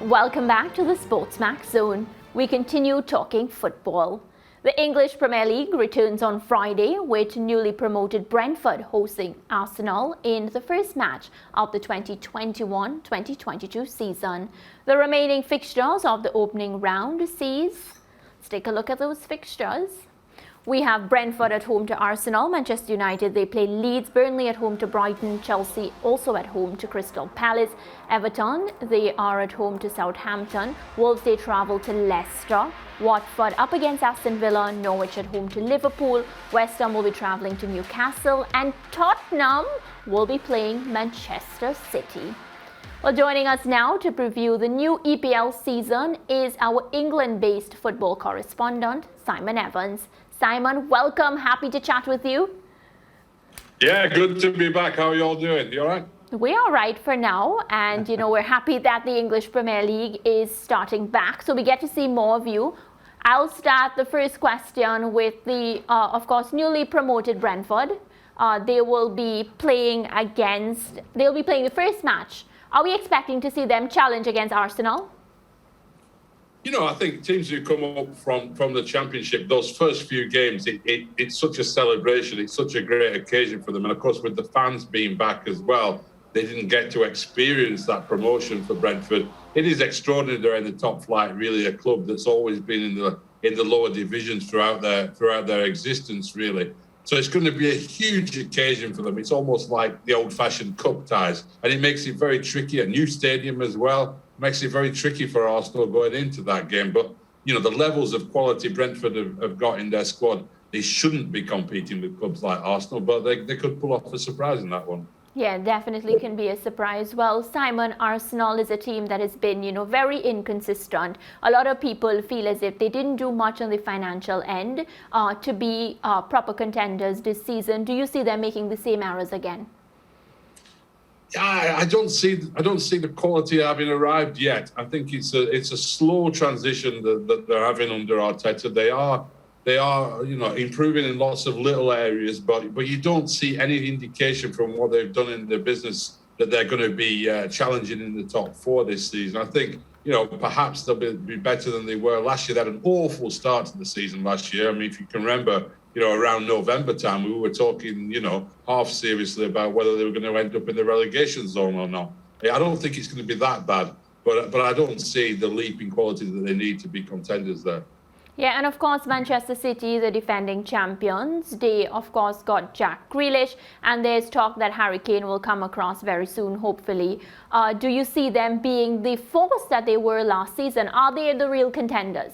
Welcome back to the SportsMax Zone. We continue talking football. The English Premier League returns on Friday with newly promoted Brentford hosting Arsenal in the first match of the 2021-2022 season. The remaining fixtures of the opening round sees, let's take a look at those fixtures. We have Brentford at home to Arsenal, Manchester United, they play Leeds, Burnley at home to Brighton, Chelsea also at home to Crystal Palace, Everton, they are at home to Southampton, Wolves they travel to Leicester, Watford up against Aston Villa, Norwich at home to Liverpool, West Ham will be travelling to Newcastle, and Tottenham will be playing Manchester City. Well, joining us now to preview the new EPL season is our England-based football correspondent, Simon Evans. Simon, welcome. Happy to chat with you. Yeah, good to be back. How are you all doing? You all right? We're all right for now. And, we're happy that the English Premier League is starting back. So we get to see more of you. I'll start the first question with the, of course, newly promoted Brentford. They will be playing the first match. Are we expecting to see them challenge against Arsenal? I think teams who come up from the Championship, those first few games, it's such a celebration. It's such a great occasion for them. And, of course, with the fans being back as well, they didn't get to experience that promotion for Brentford. It is extraordinary they're in the top flight, really, a club that's always been in the lower divisions throughout their existence, really. So it's going to be a huge occasion for them. It's almost like the old-fashioned cup ties. And it makes it very tricky. A new stadium as well makes it very tricky for Arsenal going into that game. But, the levels of quality Brentford have got in their squad, they shouldn't be competing with clubs like Arsenal, but they could pull off a surprise in that one. Yeah, definitely can be a surprise. Well, Simon, Arsenal is a team that has been, very inconsistent. A lot of people feel as if they didn't do much on the financial end to be proper contenders this season. Do you see them making the same errors again? I don't see the quality having arrived yet. I think it's a slow transition that they're having under Arteta. They are improving in lots of little areas, but you don't see any indication from what they've done in their business that they're going to be challenging in the top four this season. I think perhaps they'll be better than they were last year. They had an awful start to the season last year. I mean, if you can remember, around November time, we were talking, half seriously about whether they were going to end up in the relegation zone or not. I don't think it's going to be that bad, but I don't see the leap in quality that they need to be contenders there. Yeah, and of course, Manchester City, the defending champions, they of course got Jack Grealish, and there's talk that Harry Kane will come across very soon, hopefully. Do you see them being the force that they were last season? Are they the real contenders?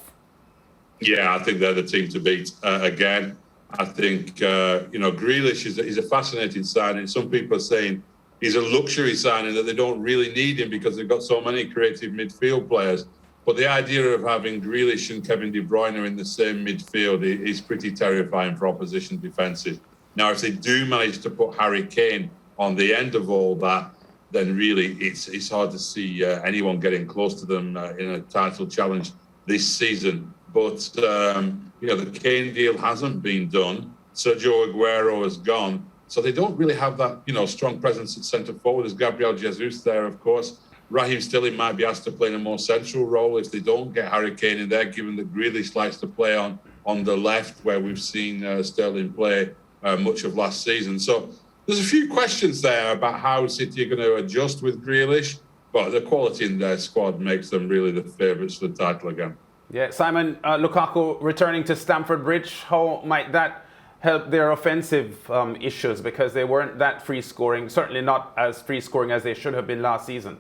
Yeah, I think they're the team to beat again. I think, Grealish is a fascinating signing. Some people are saying he's a luxury signing, that they don't really need him because they've got so many creative midfield players. But the idea of having Grealish and Kevin De Bruyne in the same midfield is pretty terrifying for opposition defences. Now, if they do manage to put Harry Kane on the end of all that, then really it's hard to see anyone getting close to them in a title challenge this season. But, the Kane deal hasn't been done. Sergio Aguero has gone. So they don't really have that, strong presence at centre forward. There's Gabriel Jesus there, of course. Raheem Sterling might be asked to play in a more central role if they don't get Harry Kane in there, given that Grealish likes to play on the left, where we've seen Sterling play much of last season. So there's a few questions there about how City are going to adjust with Grealish, but the quality in their squad makes them really the favourites for the title again. Yeah, Simon, Lukaku returning to Stamford Bridge, how might that help their offensive issues? Because they weren't that free-scoring, certainly not as free-scoring as they should have been last season.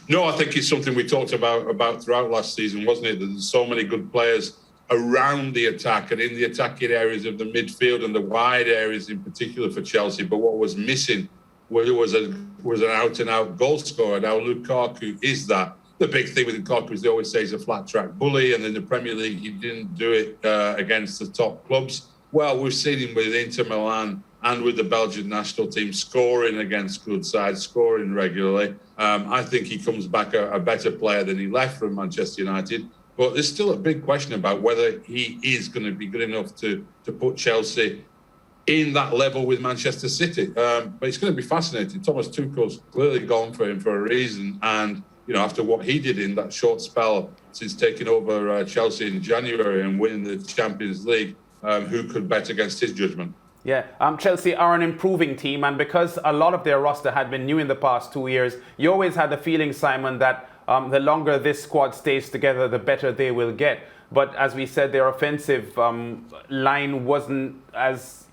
No, I think it's something we talked about throughout last season, wasn't it? There's so many good players around the attack and in the attacking areas of the midfield and the wide areas in particular for Chelsea. But what was missing was an out-and-out goal scorer. Now, Lukaku is that. The big thing with Lukaku is they always say he's a flat-track bully, and in the Premier League, he didn't do it against the top clubs. Well, we've seen him with Inter Milan and with the Belgian national team scoring against good sides, scoring regularly. I think he comes back a better player than he left from Manchester United. But there's still a big question about whether he is going to be good enough to put Chelsea in that level with Manchester City. But it's going to be fascinating. Thomas Tuchel's clearly gone for him for a reason. And, after what he did in that short spell since taking over Chelsea in January and winning the Champions League, who could bet against his judgment? Yeah, Chelsea are an improving team, and because a lot of their roster had been new in the past 2 years, you always had the feeling, Simon, that the longer this squad stays together, the better they will get. But as we said, their offensive line wasn't as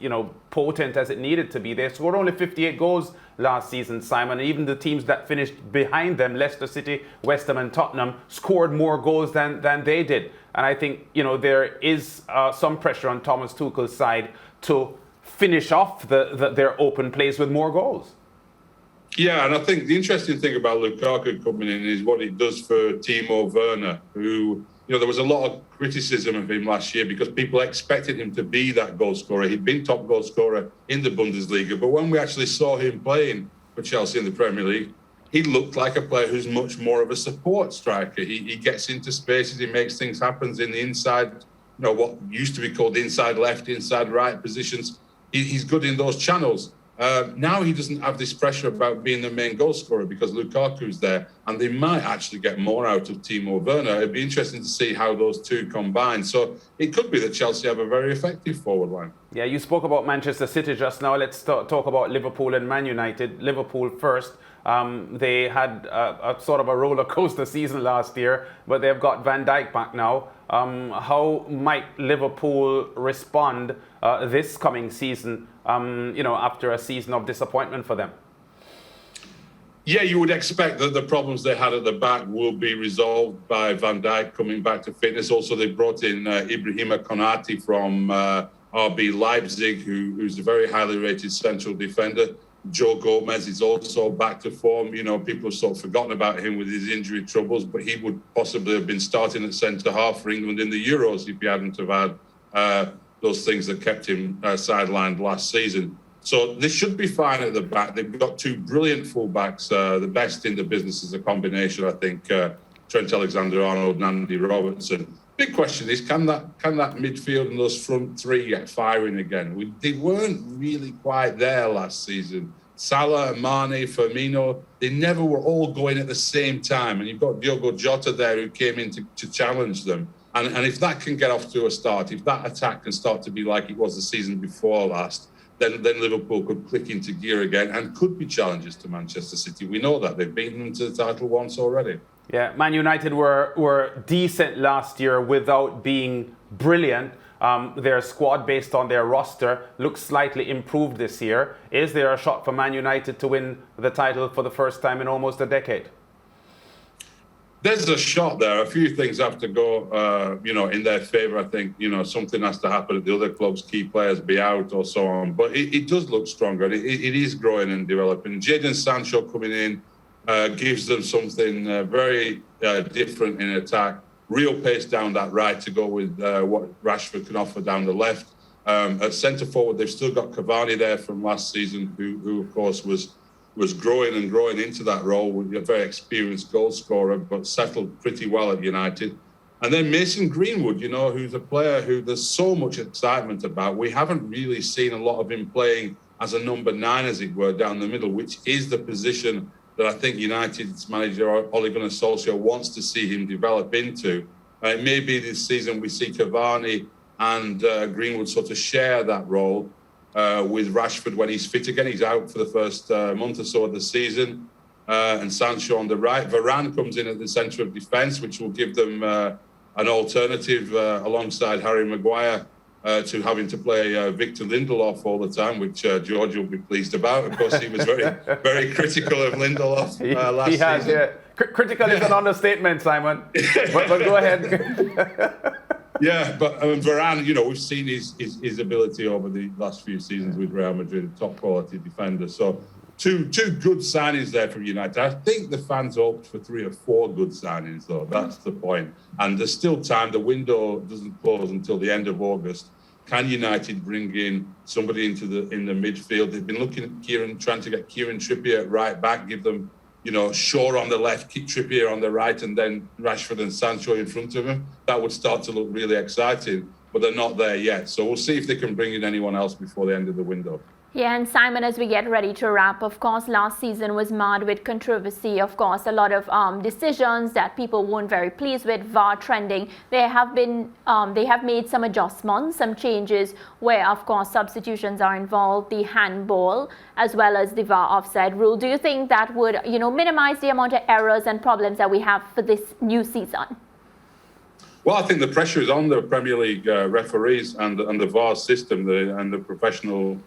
potent as it needed to be. They scored only 58 goals last season, Simon. And even the teams that finished behind them, Leicester City, West Ham and Tottenham, scored more goals than they did. And I think there is some pressure on Thomas Tuchel's side to finish off their open plays with more goals. Yeah, and I think the interesting thing about Lukaku coming in is what it does for Timo Werner, who, there was a lot of criticism of him last year because people expected him to be that goal scorer. He'd been top goal scorer in the Bundesliga, but when we actually saw him playing for Chelsea in the Premier League, he looked like a player who's much more of a support striker. He gets into spaces, he makes things happen in the inside, what used to be called inside left, inside right positions. He's good in those channels. Now he doesn't have this pressure about being the main goal scorer because Lukaku's there, and they might actually get more out of Timo Werner. It'd be interesting to see how those two combine. So it could be that Chelsea have a very effective forward line. Yeah, you spoke about Manchester City just now. Let's talk about Liverpool and Man United. Liverpool first. They had a sort of a roller coaster season last year, but they've got Van Dijk back now. How might Liverpool respond this coming season, after a season of disappointment for them? Yeah, you would expect that the problems they had at the back will be resolved by Van Dijk coming back to fitness. Also, they brought in Ibrahima Konate from RB Leipzig, who's a very highly rated central defender. Joe Gomez is also back to form. People have sort of forgotten about him with his injury troubles, but he would possibly have been starting at centre-half for England in the Euros if he hadn't have had those things that kept him sidelined last season. So they should be fine at the back. They've got two brilliant full-backs, the best in the business as a combination, I think, Trent Alexander-Arnold and Andy Robertson. Big question is, can that midfield and those front three get firing again? They weren't really quite there last season. Salah, Mane, Firmino, they never were all going at the same time. And you've got Diogo Jota there who came in to challenge them. And if that can get off to a start, if that attack can start to be like it was the season before last, then Liverpool could click into gear again and could be challengers to Manchester City. We know that. They've beaten them to the title once already. Yeah, Man United were decent last year without being brilliant. Their squad, based on their roster, looks slightly improved this year. Is there a shot for Man United to win the title for the first time in almost a decade? There's a shot there. A few things have to go, in their favour. I think, something has to happen at the other clubs, key players be out or so on. But it does look stronger. It is growing and developing. Jadon Sancho coming in gives them something very different in attack. Real pace down that right to go with what Rashford can offer down the left. At centre forward, they've still got Cavani there from last season, who of course was growing into that role with a very experienced goal scorer, but settled pretty well at United. And then Mason Greenwood, who's a player who there's so much excitement about. We haven't really seen a lot of him playing as a number 9, as it were, down the middle, which is the position that I think United's manager, Ole Gunnar Solskjaer, wants to see him develop into. It may be this season we see Cavani and Greenwood sort of share that role with Rashford when he's fit again. He's out for the first month or so of the season. And Sancho on the right. Varane comes in at the centre of defence, which will give them an alternative alongside Harry Maguire to having to play Victor Lindelof all the time, which George will be pleased about. Of course, he was very, very critical of Lindelof last season. Has, yeah. Critical is an understatement, Simon. but go ahead. Yeah, but Varane, we've seen his ability over the last few seasons with Real Madrid, a top quality defender. So two good signings there from United. I think the fans hoped for 3 or 4 good signings, though. That's the point. And there's still time. The window doesn't close until the end of August. Can United bring in somebody in the midfield? They've been looking at trying to get Kieran Trippier at right back, give them, Shaw on the left, Trippier on the right, and then Rashford and Sancho in front of him. That would start to look really exciting, but they're not there yet. So we'll see if they can bring in anyone else before the end of the window. Yeah, and Simon, as we get ready to wrap, of course, last season was marred with controversy. Of course, a lot of decisions that people weren't very pleased with, VAR trending. They have made some adjustments, some changes where, of course, substitutions are involved, the handball, as well as the VAR offside rule. Do you think that would, minimize the amount of errors and problems that we have for this new season? Well, I think the pressure is on the Premier League referees and the VAR system and the professional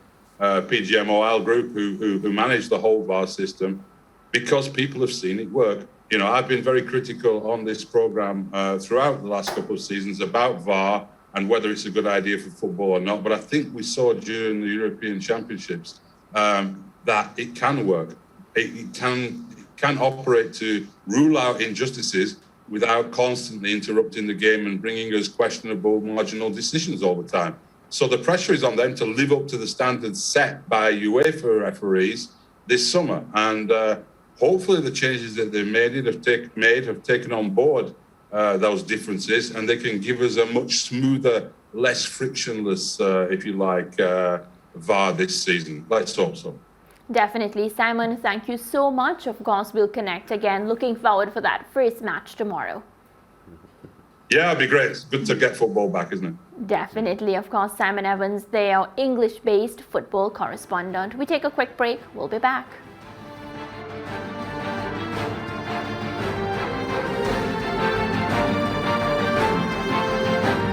PGMOL group who manage the whole VAR system, because people have seen it work. I've been very critical on this program throughout the last couple of seasons about VAR and whether it's a good idea for football or not. But I think we saw during the European Championships that it can work. It can operate to rule out injustices without constantly interrupting the game and bringing us questionable marginal decisions all the time. So the pressure is on them to live up to the standards set by UEFA referees this summer. And hopefully the changes that they've made have taken on board those differences, and they can give us a much smoother, less frictionless, if you like, VAR this season. Let's hope so. Definitely. Simon, thank you so much. Of course, we'll connect again. Looking forward for that first match tomorrow. Yeah, it'd be great. It's good to get football back, isn't it? Definitely. Of course, Simon Evans, they are English-based football correspondent. We take a quick break. We'll be back.